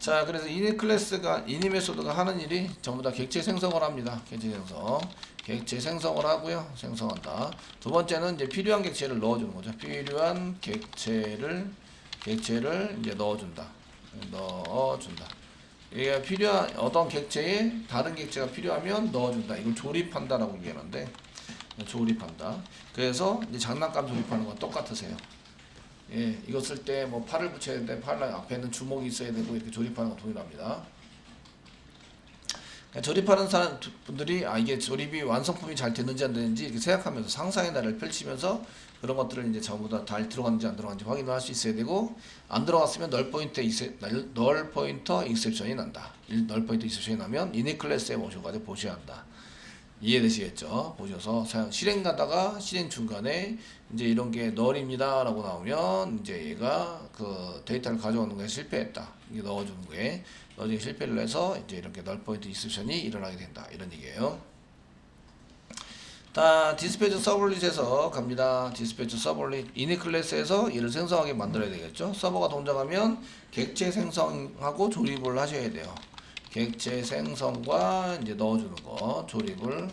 자, 그래서 이니 클래스가 이니 메소드가 하는 일이 전부 다 객체 생성을 합니다. 객체 생성을 하고요. 생성한다. 두 번째는 이제 필요한 객체를 넣어주는 거죠. 필요한 객체를 이제 넣어준다. 이게 필요한 어떤 객체에 다른 객체가 필요하면 넣어준다. 이걸 조립한다라고 얘기하는데, 조립한다. 그래서 이제 장난감 조립하는 건 똑같으세요. 예, 이거 쓸 때 뭐 팔을 붙여야 되는데 팔 앞에는 주먹이 있어야 되고 이렇게 조립하는 거 동일합니다. 조립하는 분들이 이게 조립이 완성품이 잘 되는지 안 되는지 이렇게 생각하면서 상상의 나래를 펼치면서 그런 것들을 이제 전부 다 잘 들어갔는지 안 들어갔는지 확인을 할 수 있어야 되고, 안 들어갔으면 널 포인터 익셉션이 난다. 널 포인터 익셉션이 나면 이니 클래스에 모셔가지고 보셔야 한다. 이해되시겠죠? 보셔서 실행 가다가 실행 중간에 이제 이런 게 널입니다 라고 나오면 이제 얘가 그 데이터를 가져오는 거에 실패했다. 이게 넣어주는 거에 넣어주기 실패를 해서 이제 이렇게 널 포인트 익셉션이 일어나게 된다. 이런 얘기예요. 다 디스패치 서블릿에서 갑니다. 디스패치 서블릿 이니 클래스에서 얘를 생성하게 만들어야 되겠죠. 서버가 동작하면 객체 생성하고 조립을 하셔야 돼요. 객체 생성과 이제 넣어주는 거 조립을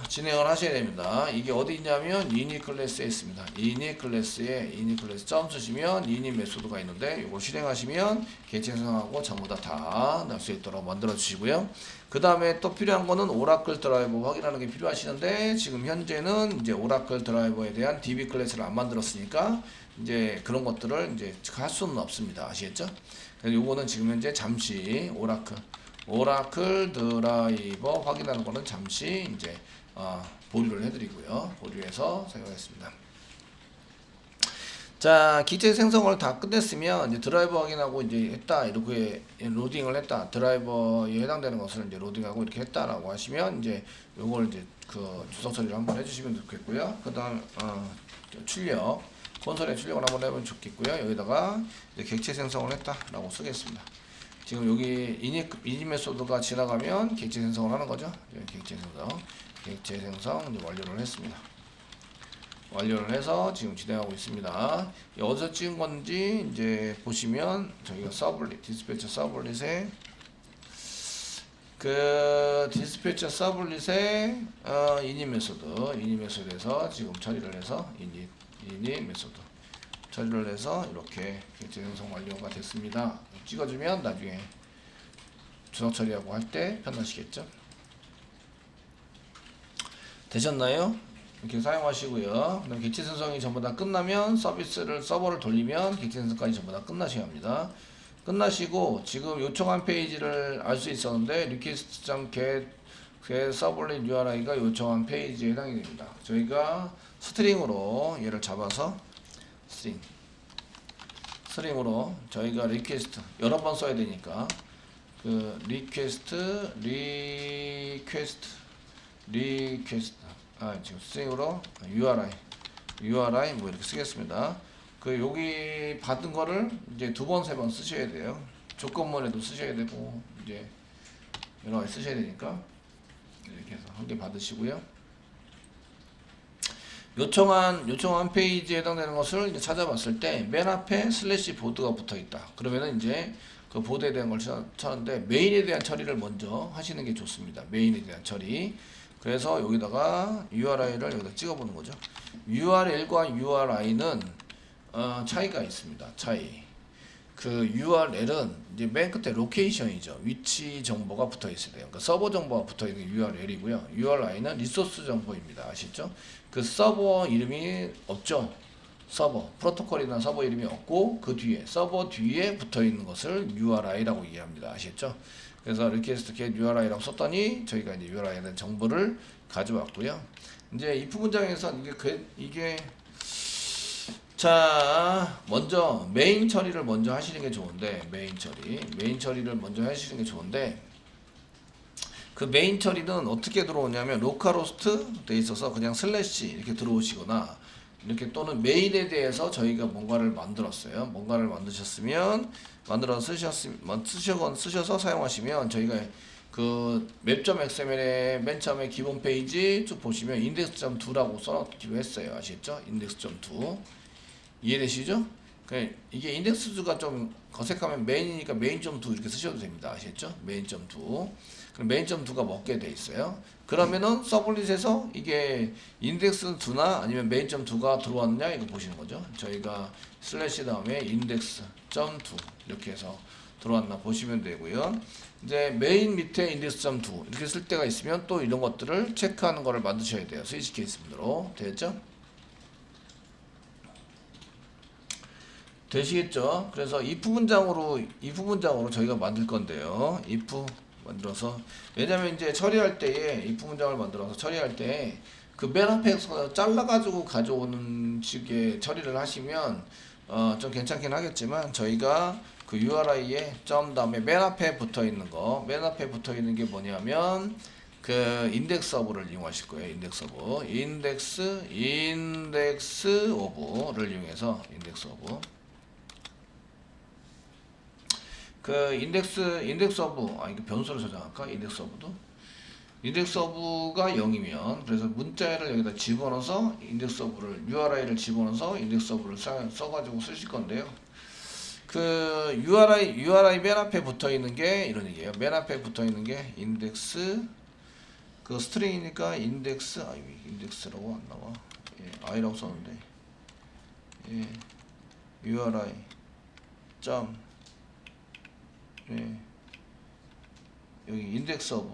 진행을 하셔야 됩니다. 이게 어디 있냐면 이니 클래스에 있습니다. 이니 클래스 점 쓰시면 이니 메소드가 있는데 이걸 실행하시면 객체 생성하고 전부 다 날 수 있도록 만들어 주시고요. 그 다음에 또 필요한 거는 오라클 드라이버 확인하는 게 필요하시는데, 지금 현재는 이제 오라클 드라이버에 대한 DB 클래스를 안 만들었으니까 이제 그런 것들을 이제 할 수는 없습니다. 아시겠죠? 그래서 요거는 지금 현재 잠시 오라클 드라이버 확인하는 거는 잠시 이제 보류를 해드리고요. 보류해서 사용하겠습니다. 자, 객체 생성을 다 끝냈으면 이제 드라이버 확인하고 이제 했다, 이렇게 로딩을 했다, 드라이버에 해당되는 것을 이제 로딩하고 이렇게 했다라고 하시면 이제 요걸 이제 그 주석 처리를 한번 해주시면 좋겠고요. 그다음 출력 콘솔에 출력을 한번 해보면 좋겠고요. 여기다가 이제 객체 생성을 했다라고 쓰겠습니다. 지금 여기 이니 메소드가 지나가면 객체 생성을 하는 거죠. 객체 생성 이제 완료를 했습니다. 완료를 해서 지금 진행하고 있습니다. 어디서 찍은 건지 이제 보시면 저희가 디스패처 서블릿에 이니 메소드에서 지금 처리를 해서 이니 메소드 처리를 해서 이렇게 객체 생성 완료가 됐습니다. 찍어주면 나중에 주석 처리하고 할 때 편하시겠죠? 되셨나요? 이렇게 사용하시고요. 그다음 객체 생성이 전부 다 끝나면 서버를 돌리면 객체 생성까지 전부 다 끝나셔야 합니다. 끝나시고 지금 요청한 페이지를 알 수 있었는데 request.get 서블릿 URI가 요청한 페이지에 해당이 됩니다. 저희가 스트링으로 얘를 잡아서 스트링으로 저희가 request 여러 번 써야 되니까 그 request 지금 스트링으로 URI 뭐 이렇게 쓰겠습니다. 그 여기 받은 거를 이제 두 번, 세 번 쓰셔야 돼요. 조건문에도 쓰셔야 되고 이제 여러 가지 쓰셔야 되니까 이렇게 해서 한 개 받으시고요. 요청한 페이지에 해당되는 것을 이제 찾아봤을 때 맨 앞에 슬래시 보드가 붙어 있다. 그러면은 이제 그 보드에 대한 걸 찾는데 메인에 대한 처리를 먼저 하시는 게 좋습니다. 메인에 대한 처리. 그래서 여기다가 URI를 여기다 찍어보는 거죠. URL과 URI는 차이가 있습니다. 그 URL은 이제 맨 끝에 로케이션이죠. 위치 정보가 붙어 있어야 돼요. 그러니까 서버 정보가 붙어 있는 게 URL이고요. URI는 리소스 정보입니다. 아시죠? 그 서버 이름이 없죠. 프로토콜이나 서버 이름이 없고 그 뒤에 서버 뒤에 붙어 있는 것을 URI라고 이해합니다. 아시겠죠? 그래서 request get URI라고 썼더니 저희가 이제 URI에 대한 정보를 가져왔고요. 이제 if 문장에서 이게 자, 먼저 메인 처리를 먼저 하시는 게 좋은데, 메인 처리를 먼저 하시는 게 좋은데, 그 메인 처리는 어떻게 들어오냐면 로컬호스트 돼 있어서 그냥 슬래시 이렇게 들어오시거나 이렇게, 또는 메인에 대해서 저희가 뭔가를 만들었어요. 뭔가를 만드셨으면 쓰셔서 사용하시면 저희가 그 맵.xml의 맨 처음에 기본 페이지 쭉 보시면 index.2라고 써놓기로 했어요. 아시겠죠? index.2 이해되시죠? 이게 인덱스가 좀 어색하면 메인이니까 메인.2 이렇게 쓰셔도 됩니다. 아시겠죠? 메인.2. 그럼 메인.2가 먹게 돼 있어요. 그러면은 서블릿에서 이게 인덱스2나 아니면 메인.2가 들어왔냐 이거 보시는 거죠. 저희가 슬래시 다음에 인덱스.2 이렇게 해서 들어왔나 보시면 되고요. 이제 메인 밑에 인덱스.2 이렇게 쓸 때가 있으면 또 이런 것들을 체크하는 거를 만드셔야 돼요. 스위치 케이스로. 됐죠? 되시겠죠? 그래서 if 문장으로 저희가 만들 건데요. if 만들어서, 왜냐면 이제 처리할 때에 if 문장을 만들어서 처리할 때 그 맨 앞에서 잘라가지고 가져오는 식의 처리를 하시면 좀 괜찮긴 하겠지만, 저희가 그 URI에 점 다음에 맨 앞에 붙어 있는 게 뭐냐면 그 인덱스 오브를 이용하실 거예요. 인덱스 오브를 이용해서 인덱스 오브. 그 인덱스 오브, 이거 변수로 저장할까? 인덱스 오브가 0이면, 그래서 문자를 여기다 집어넣어서 인덱스 오브를, URI를 집어넣어서 인덱스 오브를 써가지고 쓰실 건데요. 그 URI 맨 앞에 붙어 있는 게 이런 얘기예요. 맨 앞에 붙어 있는 게 인덱스, 그 스트링이니까 인덱스라고 안 나와. i라고 썼는데, URI 점, 여기 인덱스 오브,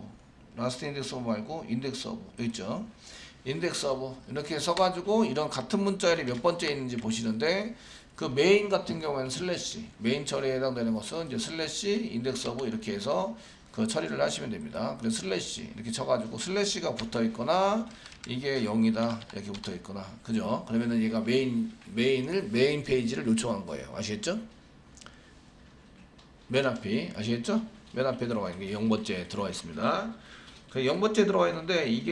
라스트 인덱스 오브 말고 인덱스 오브 여기 있죠. 인덱스 오브 이렇게 써가지고 이런 같은 문자열이 몇 번째 있는지 보시는데, 그 메인 같은 경우에는 슬래시, 메인 처리에 해당되는 것은 이제 슬래시 인덱스 오브 이렇게 해서 그 처리를 하시면 됩니다. 그래서 슬래시 이렇게 쳐가지고 슬래시가 붙어 있거나 이게 0이다 이렇게 붙어 있거나, 그죠? 그러면은 얘가 메인 페이지를 요청한 거예요. 아시겠죠? 맨 앞이, 아시겠죠? 맨 앞에 들어가 있는 게 0번째 들어가 있습니다. 그 0번째 들어가 있는데, 이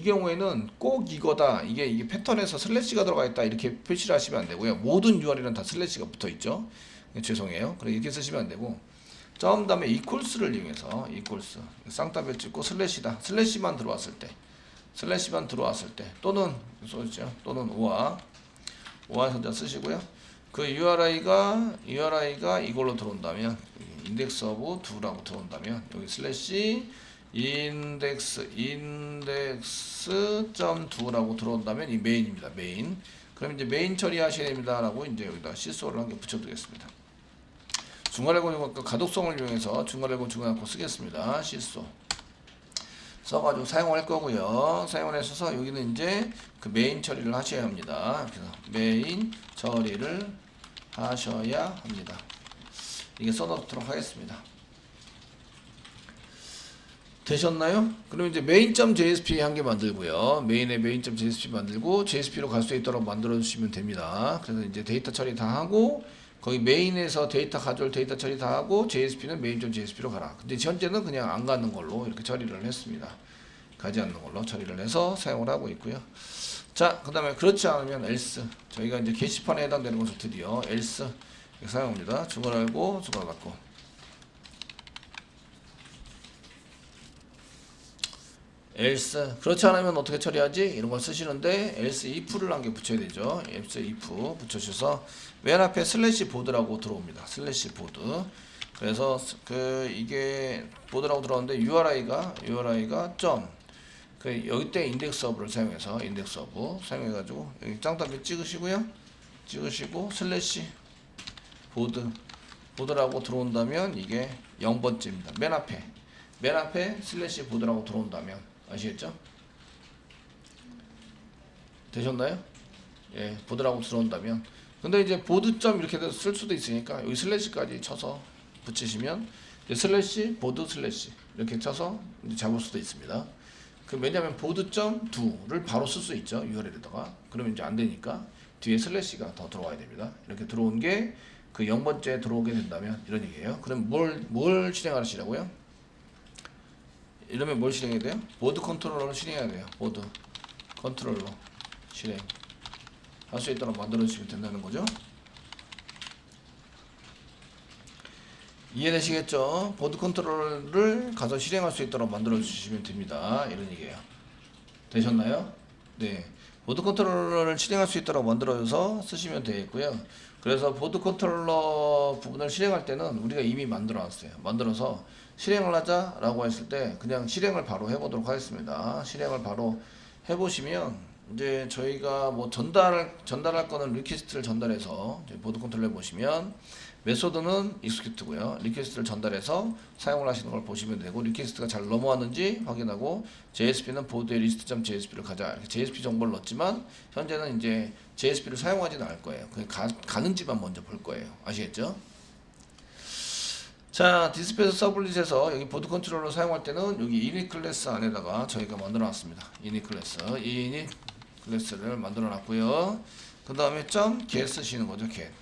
경우에는 꼭 이거다, 이게 패턴에서 슬래시가 들어가 있다 이렇게 표시를 하시면 안 되고요. 모든 URL은 다 슬래시가 붙어 있죠. 죄송해요. 그래 이렇게 쓰시면 안 되고, 점 다음에 이퀄스를 이용해서 이퀄스 쌍따블 찍고 슬래시다, 슬래시만 들어왔을 때, 또는 쏘죠, 또는 오화 선자 쓰시고요. 그 URI가 이걸로 들어온다면, 인덱스 오브 2라고 들어온다면, 여기 슬래시 인덱스.2라고 들어온다면 이 메인입니다. 메인. 그럼 이제 메인 처리하셔야 됩니다라고 이제 여기다 시소를 한 개 붙여두겠습니다. 중괄호 가독성을 이용해서 중괄호 중괄호 쓰겠습니다. 시소 써가지고 사용할 거고요. 사용을 해서 여기는 이제 그 메인 처리를 하셔야 합니다. 그래서 메인 처리를 하셔야 합니다. 이게 써놓도록 하겠습니다. 되셨나요? 그럼 이제 main.jsp 한 개 만들고요. 메인에 main.jsp 만들고 JSP로 갈 수 있도록 만들어 주시면 됩니다. 그래서 이제 데이터 처리 다 하고, 거기 메인에서 데이터 가져올 데이터 처리 다 하고, JSP는 main.jsp로 가라. 근데 현재는 그냥 안 가는 걸로 이렇게 처리를 했습니다. 가지 않는 걸로 처리를 해서 사용을 하고 있고요. 자, 그 다음에 그렇지 않으면 else. 저희가 이제 게시판에 해당되는 것을 드디어 else 사용합니다. 중괄호 알고 중괄호 닫고. else 그렇지 않으면 어떻게 처리하지? 이런 걸 쓰시는데, else if를 한 개 붙여야 되죠. else if 붙여주셔서 맨 앞에 슬래시 보드라고 들어옵니다. 슬래시 보드. 그래서 이게 보드라고 들어오는데, URI가 점, 여기 때 인덱스 오브를 사용해서 인덱스 오브 사용해가지고 여기 짱따비 찍으시고 슬래시 보드라고 들어온다면 이게 0번째입니다. 맨 앞에 슬래시 보드라고 들어온다면, 아시겠죠? 되셨나요? 보드라고 들어온다면. 근데 이제 보드점 이렇게 쓸 수도 있으니까 여기 슬래시까지 쳐서 붙이시면 슬래시 보드 슬래시 이렇게 쳐서 이제 잡을 수도 있습니다. 왜냐하면 보드점 2를 바로 쓸 수 있죠, URL에다가. 그러면 이제 안 되니까 뒤에 슬래시가 더 들어와야 됩니다. 이렇게 들어온 게 그 0번째 들어오게 된다면 이런 얘기예요. 그럼 뭘 실행하시라고요? 이러면 뭘 실행해야 돼요? 보드 컨트롤러를 실행해야 돼요. 보드 컨트롤러 실행 할 수 있도록 만들어 주시면 된다는 거죠. 이해되시겠죠? 보드 컨트롤러를 가서 실행할 수 있도록 만들어 주시면 됩니다. 이런 얘기예요. 되셨나요? 네. 보드 컨트롤러를 실행할 수 있도록 만들어줘서 쓰시면 되겠고요. 그래서 보드 컨트롤러 부분을 실행할 때는 우리가 이미 만들어놨어요. 만들어서 실행을 하자라고 했을 때 그냥 실행을 바로 해보도록 하겠습니다. 실행을 바로 해보시면 이제 저희가 뭐 전달할 거는 리퀘스트를 전달해서 보드 컨트롤러 보시면 메소드는 익스큐트고요. 리퀘스트를 전달해서 사용을 하시는 걸 보시면 되고, 리퀘스트가 잘 넘어왔는지 확인하고, JSP는 보드의 list.jsp를 가자. 이렇게 JSP 정보를 넣었지만 현재는 이제 JSP를 사용하지는 않을 거예요. 그냥 가는지만 먼저 볼 거예요. 아시겠죠? 자, 디스패치 서블릿에서 여기 보드 컨트롤러 사용할 때는 여기 init 클래스 안에다가 저희가 만들어 놨습니다. init 클래스를 만들어 놨고요. 그 다음에 .get 쓰시는 거죠. get.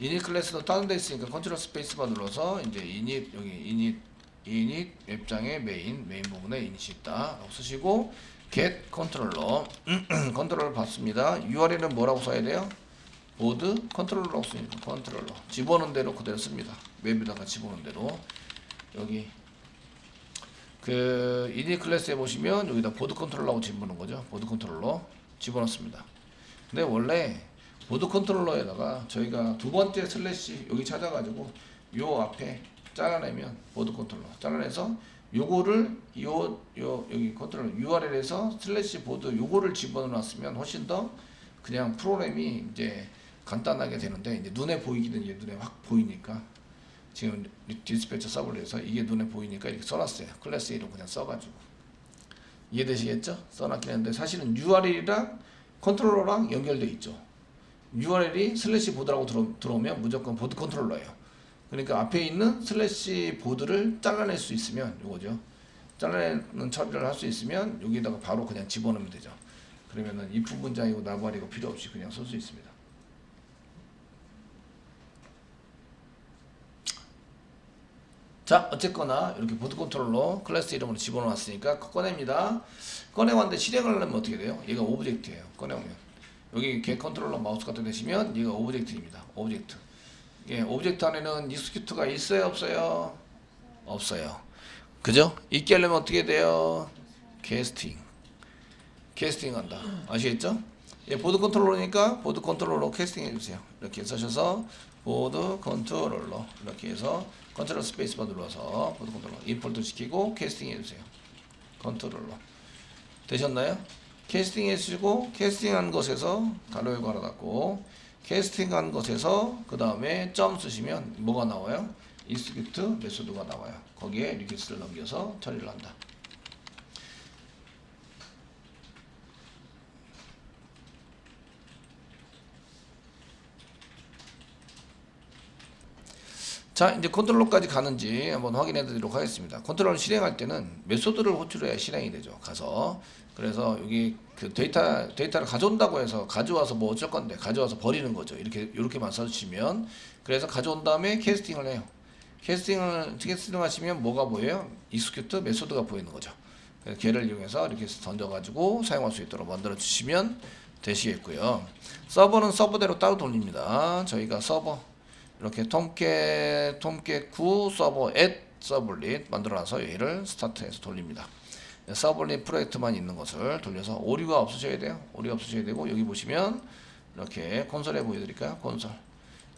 init 클래스도 다른 데 있으니까 컨트롤 스페이스바 눌러서 이제 init 여기 init 웹장의 메인 부분에 init이 있다 라고 쓰시고, get 컨트롤러 컨트롤러 받습니다. URL은 뭐라고 써야 돼요? 보드 컨트롤러라고 씁니다. 컨트롤러 집어넣은 대로 그대로 씁니다. 웹에다가 집어넣은 대로. 여기 그 init 클래스에 보시면 여기다 보드 컨트롤러라고 집어넣은 거죠. 보드 컨트롤러 집어넣습니다. 근데 원래 보드 컨트롤러에다가 저희가 두 번째 슬래시 여기 찾아가지고 요 앞에 잘라내면 보드 컨트롤러 잘라내서 요거를 여기 컨트롤러 URL에서 슬래시 보드 요거를 집어넣었으면 훨씬 더 그냥 프로그램이 이제 간단하게 되는데, 이제 눈에 보이기는 이게 눈에 확 보이니까 지금 디스패처 서블릿에서 이게 눈에 보이니까 이렇게 써놨어요. 클래스 이름 그냥 써가지고. 이해되시겠죠? 써놨긴 했는데 사실은 URL이랑 컨트롤러랑 연결돼 있죠. URL이 슬래시 보드라고 들어오면 무조건 보드 컨트롤러예요. 그러니까 앞에 있는 슬래시 보드를 잘라낼 수 있으면 요거죠. 잘라내는 처리를 할 수 있으면 여기다가 바로 그냥 집어넣으면 되죠. 그러면은 if 문장이고 나발이고 필요 없이 그냥 쓸 수 있습니다. 자, 어쨌거나 이렇게 보드 컨트롤러 클래스 이름으로 집어넣었으니까 꺼냅니다. 꺼내왔는데 실행을 하려면 어떻게 돼요? 얘가 오브젝트예요. 꺼내오면 여기 get 컨트롤러 마우스 갖다 대시면 얘가 오브젝트입니다. 오브젝트. 예, 오브젝트 안에는 익스큐트가 있어요, 없어요? 없어요. 그죠? 있게 하려면 어떻게 돼요? 캐스팅 한다. 아시겠죠? 예, 보드 컨트롤러니까 보드 컨트롤러 캐스팅 해주세요. 이렇게 쓰셔서 보드 컨트롤러 이렇게 해서 컨트롤 스페이스바 눌러서 보드 컨트롤러 임포트 시키고 캐스팅 해주세요. 컨트롤러 되셨나요? 캐스팅 해주시고, 캐스팅한 것에서 가로 열고 하나 닫고, 캐스팅한 것에서 그 다음에 점 쓰시면 뭐가 나와요? execute 메소드가 나와요. 거기에 리퀘스트를 넘겨서 처리를 한다. 자, 이제 컨트롤러까지 가는지 한번 확인해 드리도록 하겠습니다. 컨트롤을 실행할 때는 메소드를 호출해야 실행이 되죠. 가서. 그래서 여기 그 데이터를 가져온다고 해서 가져와서 뭐 어쩔 건데 가져와서 버리는 거죠. 이렇게만 써주시면. 그래서 가져온 다음에 캐스팅을 해요. 캐스팅을 하시면 뭐가 보여요? execute 메소드가 보이는 거죠. 그래서 걔를 이용해서 이렇게 던져가지고 사용할 수 있도록 만들어 주시면 되시겠고요. 서버는 서버대로 따로 돌립니다. 저희가 서버 이렇게 톰캣 9 서버 서블릿 만들어놔서 얘를 스타트해서 돌립니다. 서블릿 프로젝트만 있는 것을 돌려서 오류가 없으셔야 돼요. 오류가 없으셔야 되고, 여기 보시면 이렇게 콘솔에 보여드릴까요?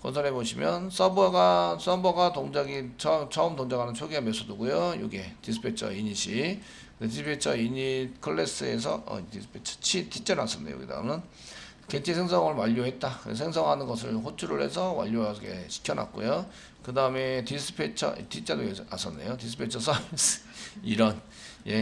콘솔에 보시면 서버가 동작이 처음 동작하는 초기화 메소드고요. 이게 디스패처 이닛이 디스패처 이닛 클래스에서 디스패처 T자 났습니다. 여기다가는 객체 생성을 완료했다. 그래서 생성하는 것을 호출을 해서 완료하게 시켜놨고요. 그 다음에 디스패처 T자도 왔었네요. 디스패처 서비스 이런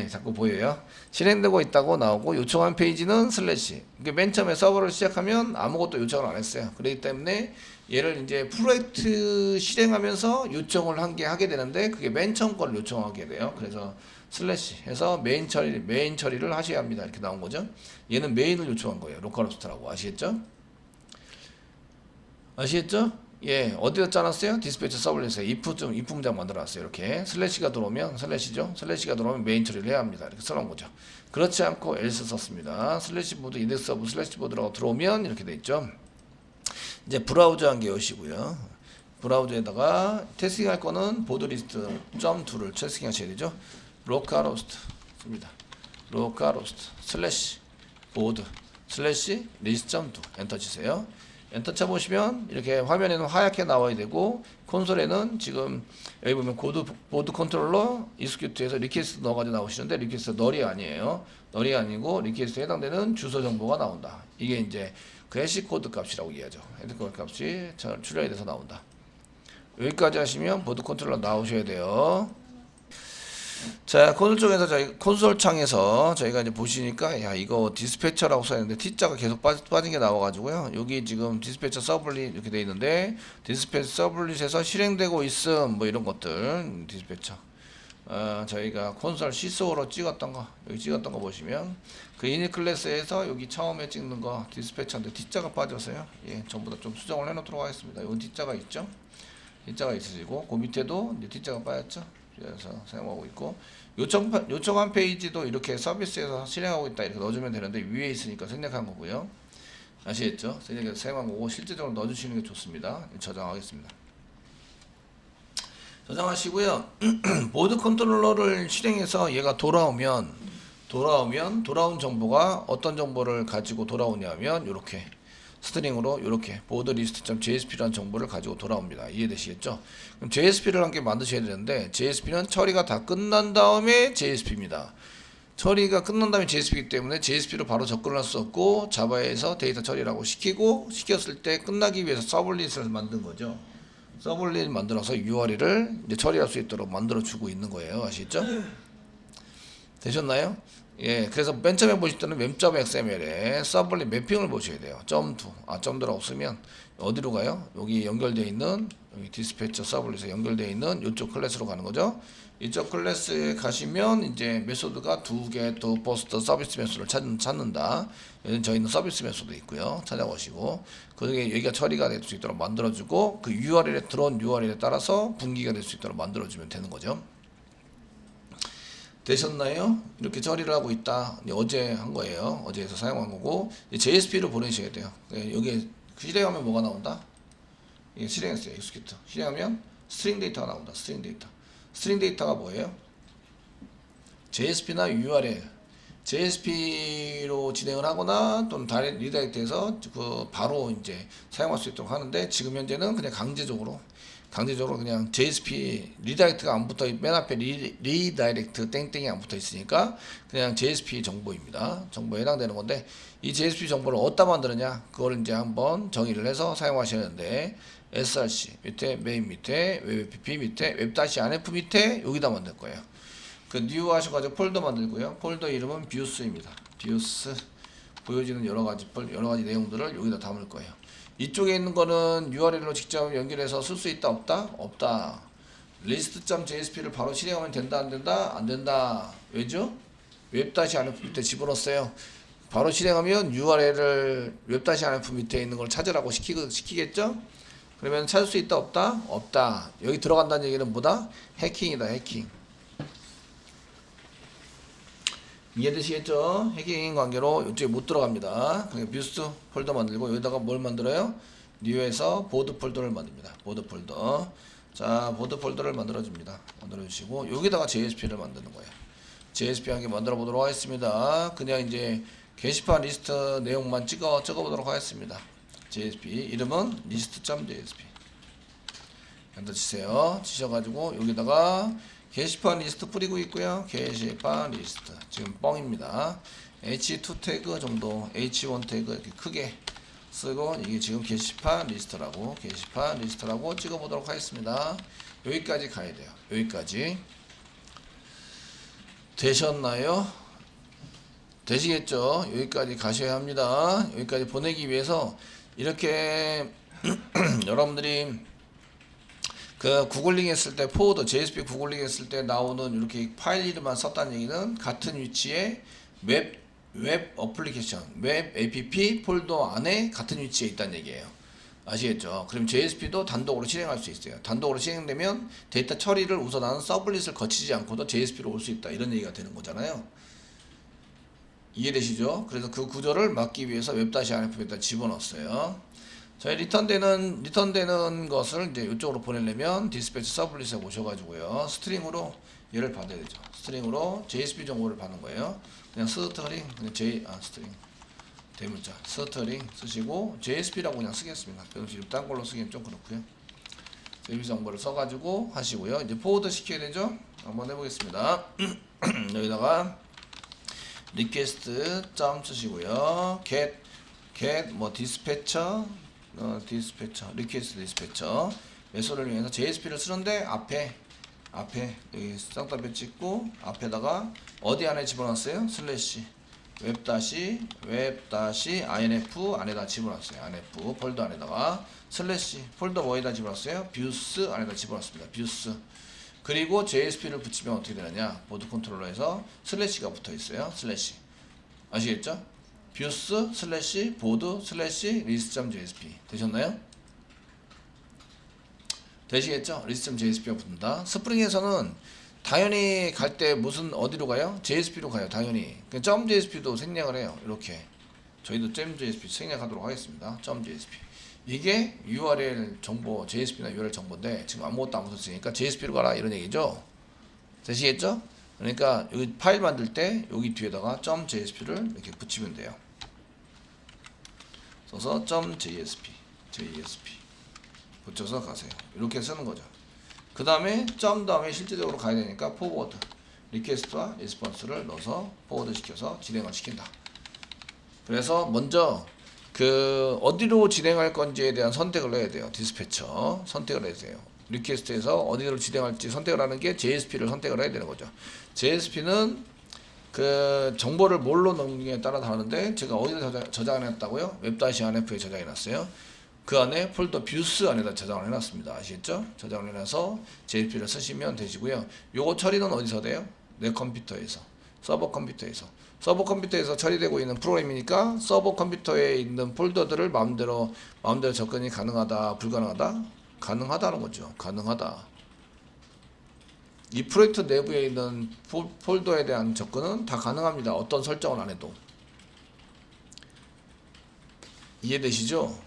자꾸 보여요. 실행되고 있다고 나오고, 요청한 페이지는 슬래시. 맨 처음에 서버를 시작하면 아무것도 요청을 안 했어요. 그렇기 때문에 얘를 이제 프로젝트 실행하면서 요청을 하게 되는데, 그게 맨 처음 걸 요청하게 돼요. 그래서 슬래시 해서 메인 처리를 하셔야 합니다. 이렇게 나온 거죠. 얘는 메인을 요청한 거예요. 로컬호스트라고. 아시겠죠? 예, 어디다 짜놨어요? 디스패치 서블릿에 if 문장 만들어놨어요. 이렇게 슬래시가 들어오면 슬래시가 들어오면 메인 처리를 해야 합니다. 이렇게 써놓은 거죠. 그렇지 않고 else 썼습니다. 슬래시 보드 인덱스 오브 슬래시 보드라고 들어오면 이렇게 돼 있죠. 이제 브라우저 한 개 여시고요. 브라우저에다가 테스팅할 거는 보드 리스트 .2를 테스팅하셔야 되죠. 로컬호스트 씁니다. 로컬호스트 슬래시 보드 슬래시 list.do 엔터 치세요. 엔터 쳐보시면 이렇게 화면에는 하얗게 나와야 되고 콘솔에는 지금 여기 보면 보드 컨트롤러 익스큐트에서 리퀘스트 넣어가지고 나오시는데 리퀘스트 널이 아니에요. 널이 아니고 리퀘스트에 해당되는 주소 정보가 나온다. 이게 이제 그 해시코드 값이라고 이해하죠. 해시코드 값이 출력이 돼서 나온다. 여기까지 하시면 보드 컨트롤러 나오셔야 돼요. 자, 콘솔 쪽에서 콘솔 창에서 저희가 이제 보시니까 야 이거 디스패처라고 써있는데 T자가 계속 빠진 게 나와가지고요. 여기 지금 디스패처 서블릿 이렇게 돼 있는데 디스패처 서블릿에서 실행되고 있음 뭐 이런 것들 디스패처. 저희가 콘솔 시소로 찍었던 거 여기 찍었던 거 보시면 그 이닛 클래스에서 여기 처음에 찍는 거 디스패처인데 T자가 빠져서요. 예, 전부 다 좀 수정을 해놓도록 하겠습니다. 여기 T자가 있죠. T자가 있으시고 그 밑에도 이제 T자가 빠졌죠. 그래서 사용하고 있고 요청한 페이지도 이렇게 서비스에서 실행하고 있다 이렇게 넣어주면 되는데 위에 있으니까 생략한 거고요. 아시겠죠? 생략해서 사용한 거고 실제적으로 넣어주시는 게 좋습니다. 저장하겠습니다. 저장하시고요. 보드 컨트롤러를 실행해서 얘가 돌아온 정보가 어떤 정보를 가지고 돌아오냐면 이렇게 스트링으로 이렇게 보드 리스트.jsp라는 정보를 가지고 돌아옵니다. 이해되시겠죠? 그럼 JSP를 함께 만드셔야 되는데 JSP는 처리가 다 끝난 다음에 JSP입니다. 처리가 끝난 다음에 JSP이기 때문에 JSP로 바로 접근할 수 없고 자바에서 데이터 처리라고 시켰을 때 끝나기 위해서 서블릿을 만든 거죠. 서블릿 만들어서 URL을 이제 처리할 수 있도록 만들어 주고 있는 거예요. 아시겠죠? 되셨나요? 예, 그래서 맨 처음에 보실 때는 웹.xml에 서블릿 매핑을 보셔야 돼요. 점도가 없으면 어디로 가요? 여기 연결되어 있는 여기 디스패처 서블릿에 연결되어 있는 이쪽 클래스로 가는 거죠. 이쪽 클래스에 가시면 이제 메소드가 두 개, 또 포스트 서비스 메소드를 찾는다. 여기 저희는 서비스 메소드 있고요. 찾아보시고 그게 여기가 처리가 될 수 있도록 만들어주고 그 URL에 들어온 URL에 따라서 분기가 될 수 있도록 만들어주면 되는 거죠. 되셨나요? 이렇게 처리를 하고 있다. 어제 한 거예요. 어제에서 사용한 거고 JSP로 보내셔야 돼요. 여기에 실행하면 뭐가 나온다? 이게 실행했어요. execute. 실행하면 스트링 데이터가 나온다. 스트링 데이터. 스트링 데이터가 뭐예요? JSP나 URL. JSP로 진행을 하거나 또는 다른 리다이렉트에서 그 바로 이제 사용할 수 있도록 하는데 지금 현재는 그냥 강제적으로 그냥 JSP 리다이렉트가 안 붙어 맨 앞에 리다이렉트 땡땡이 안 붙어 있으니까 그냥 JSP 정보입니다. 정보에 해당되는 건데 이 JSP 정보를 어디다 만드느냐 그걸 이제 한번 정의를 해서 사용하셔야 하는데 src 밑에 메인 밑에 웹APP 밑에 웹-rf 밑에 여기다 만들 거예요. 그 new 하셔가지고 폴더 만들고요. 폴더 이름은 뷰스입니다. 뷰스 보여지는 여러 가지 내용들을 여기다 담을 거예요. 이쪽에 있는 거는 URL로 직접 연결해서 쓸 수 있다 없다? 없다. list.jsp를 바로 실행하면 된다 안 된다? 안 된다. 왜죠? 웹-rf 밑에 집어넣었어요. 바로 실행하면 URL을 웹-rf 밑에 있는 걸 찾으라고 시키겠죠? 그러면 찾을 수 있다 없다? 없다. 여기 들어간다는 얘기는 뭐다? 해킹이다. 해킹. 이해되시겠죠? 해킹 관계로 이쪽에 못 들어갑니다. 그러니까 뷰스 폴더 만들고 여기다가 뭘 만들어요? 뉴에서 보드 폴더를 만듭니다. 보드 폴더. 자, 보드 폴더를 만들어줍니다. 만들어주시고 여기다가 JSP를 만드는 거예요. JSP 한 개 만들어 보도록 하겠습니다. 그냥 이제 게시판 리스트 내용만 찍어보도록 하겠습니다. JSP 이름은 list.jsp 엔터 치세요. 치셔가지고 여기다가 게시판 리스트 뿌리고 있고요. 게시판 리스트 지금 뻥입니다. H2 태그 정도 H1 태그 이렇게 크게 쓰고 이게 지금 게시판 리스트라고 찍어 보도록 하겠습니다. 여기까지 가야 돼요. 여기까지 되셨나요? 되시겠죠? 여기까지 가셔야 합니다. 여기까지 보내기 위해서 이렇게 여러분들이 그 구글링 했을 때 포워드 JSP 구글링 했을 때 나오는 이렇게 파일 이름만 썼다는 얘기는 같은 위치에 웹 어플리케이션 웹 app 폴더 안에 같은 위치에 있다는 얘기예요. 아시겠죠? 그럼 JSP도 단독으로 실행할 수 있어요. 단독으로 실행되면 데이터 처리를 우선하는 서블릿을 거치지 않고도 JSP로 올 수 있다 이런 얘기가 되는 거잖아요. 이해되시죠? 그래서 그 구조를 막기 위해서 웹-rf에다 집어넣었어요. 저희 리턴되는 것을 이제 이쪽으로 보내려면 디스패치 서블릿에 오셔가지고요. 스트링으로 얘를 받아야 되죠. 스트링으로 JSP 정보를 받는 거예요. 그냥 스트링, 그냥 스트링. 대문자 스터링 쓰시고 JSP라고 그냥 쓰겠습니다. 지금 딴 걸로 쓰기엔 좀 그렇고요. JSP 정보를 써가지고 하시고요. 이제 포워드 시켜야 되죠. 한번 해보겠습니다. 여기다가 리퀘스트 점 쓰시고요. get 뭐 디스패처 리퀘스트 디스패처 메소드를 위해서 JSP를 쓰는데 앞에 여기 쌍따옴표 찍고 앞에다가 어디 안에 집어넣었어요? 슬래시 웹-inf 안에다 집어넣었어요. inf 폴더 안에다가 슬래시 폴더 뭐에다 집어넣었어요? 뷰스 안에다 집어넣었습니다. 뷰스. 그리고 JSP를 붙이면 어떻게 되느냐? 보드 컨트롤러에서 슬래시가 붙어 있어요. 슬래시. 아시겠죠? 뷰스 슬래시 보드 슬래시 list.jsp 되셨나요? 되시겠죠? list.jsp가 붙는다. 스프링에서는 당연히 갈 때 무슨 어디로 가요? JSP로 가요. 당연히. .jsp도 생략을 해요. 이렇게 저희도 .jsp 생략하도록 하겠습니다. .jsp 이게 URL 정보 JSP나 URL 정보인데 지금 아무것도 안 썼으니까 JSP로 가라 이런 얘기죠. 되시겠죠? 그러니까 여기 파일 만들 때 여기 뒤에다가 .jsp를 이렇게 붙이면 돼요. 써서 .jsp 붙여서 가세요. 이렇게 쓰는 거죠. 그 다음에 점 다음에 실제적으로 가야 되니까 포워드 리퀘스트와 리스폰스를 넣어서 포워드 시켜서 진행을 시킨다. 그래서 먼저 그 어디로 진행할 건지에 대한 선택을 해야 돼요. 디스패처 선택을 해야 돼요. 리퀘스트에서 어디로 진행할지 선택을 하는 게 JSP를 선택을 해야 되는 거죠. JSP는 그 정보를 뭘로 넣느냐에 따라 다르는데 제가 어디다 저장해놨다고요? 웹-inf에 저장해놨어요. 그 안에 폴더 뷰스 안에다 저장을 해놨습니다. 아시겠죠? 저장을 해놔서 JSP를 쓰시면 되시고요. 요거 처리는 어디서 돼요? 내 컴퓨터에서 서버 컴퓨터에서 처리되고 있는 프로그램이니까 서버 컴퓨터에 있는 폴더들을 마음대로 접근이 가능하다 불가능하다? 가능하다는 거죠. 가능하다. 이 프로젝트 내부에 있는 폴더에 대한 접근은 다 가능합니다. 어떤 설정을 안 해도. 이해되시죠?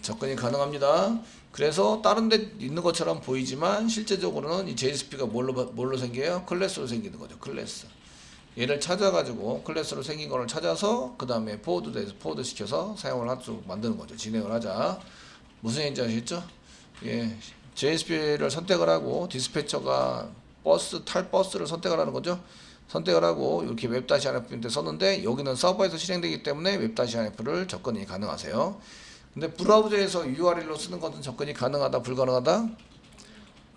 접근이 가능합니다. 그래서 다른 데 있는 것처럼 보이지만 실제적으로는 이 JSP가 뭘로 생겨요? 클래스로 생기는 거죠. 클래스. 얘를 찾아가지고 클래스로 생긴 거를 찾아서 그 다음에 포워드 시켜서 사용을 하도록 만드는 거죠. 진행을 하자. 무슨 얘기인지 아시겠죠? 예, JSP를 선택을 하고 디스패처가 탈 버스를 선택을 하는 거죠. 선택을 하고 이렇게 웹-inf인데 썼는데 여기는 서버에서 실행되기 때문에 웹-inf를 접근이 가능하세요. 근데 브라우저에서 URL로 쓰는 것은 접근이 가능하다 불가능하다?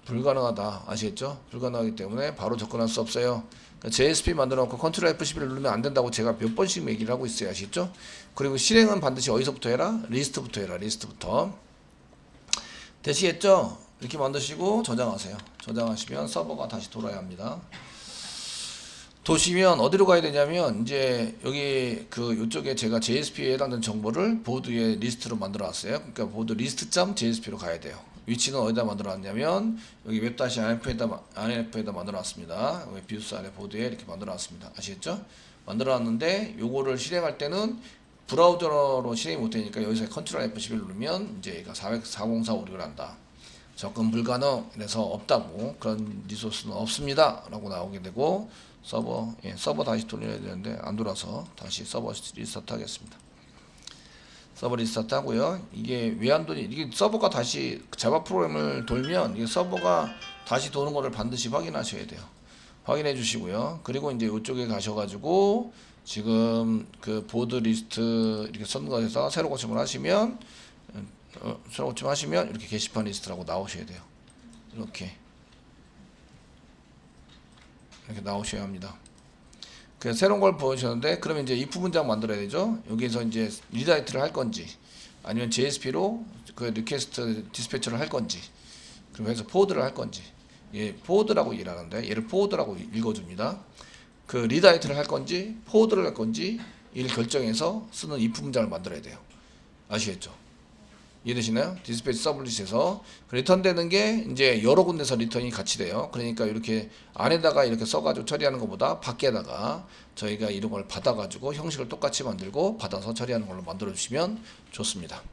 불가능하다. 아시겠죠? 불가능하기 때문에 바로 접근할 수 없어요. JSP 만들어 놓고 Ctrl F11을 누르면 안 된다고 제가 몇 번씩 얘기를 하고 있어요. 아시겠죠? 그리고 실행은 반드시 어디서부터 해라? 리스트부터 해라. 리스트부터. 되시겠죠? 이렇게 만드시고 저장하세요. 저장하시면 서버가 다시 돌아야 합니다. 도시면 어디로 가야 되냐면 이제 여기 그 요쪽에 제가 JSP에 해당되는 정보를 보드에 리스트로 만들어 놨어요. 그러니까 보드 리스트.jsp로 가야 돼요. 위치는 어디다 만들어 놨냐면 여기 웹-inf에다 만들어 놨습니다. 뷰스 안에 보드에 이렇게 만들어 놨습니다. 아시겠죠? 만들어 놨는데 요거를 실행할 때는 브라우저로 실행이 못 되니까 여기서 Ctrl F11 누르면 이제 얘가 40456을 한다. 접근 불가능. 그래서 없다고 그런 리소스는 없습니다. 라고 나오게 되고 서버 다시 돌려야 되는데 안 돌아서 다시 서버 리스타트 하겠습니다. 서버 리스타트 하고요. 이게 왜 안 돌리? 이게 서버가 다시 자바 프로그램을 돌면 이게 서버가 다시 도는 거를 반드시 확인하셔야 돼요. 확인해 주시고요. 그리고 이제 이쪽에 가셔가지고 지금 그 보드 리스트 이렇게 쓴 것에서 새로 고침을 하시면 이렇게 게시판 리스트라고 나오셔야 돼요. 이렇게 나오셔야 합니다. 그래서 새로운 걸 보여주셨는데 그러면 이제 if 문장 만들어야 되죠. 여기서 이제 리다이트를 할 건지 아니면 JSP로 그 리퀘스트 디스패처를 할 건지 그리고 해서 포워드를 할 건지 포워드라고 일하는데 얘를 포워드라고 읽어줍니다. 그 리다이트를 할 건지 포워드를 할 건지 이를 결정해서 쓰는 if 문장을 만들어야 돼요. 아시겠죠? 이해되시나요? 디스패치 서블릿에서 리턴되는 게 이제 여러 군데서 리턴이 같이 돼요. 그러니까 이렇게 안에다가 이렇게 써가지고 처리하는 것보다 밖에다가 저희가 이런 걸 받아가지고 형식을 똑같이 만들고 받아서 처리하는 걸로 만들어 주시면 좋습니다.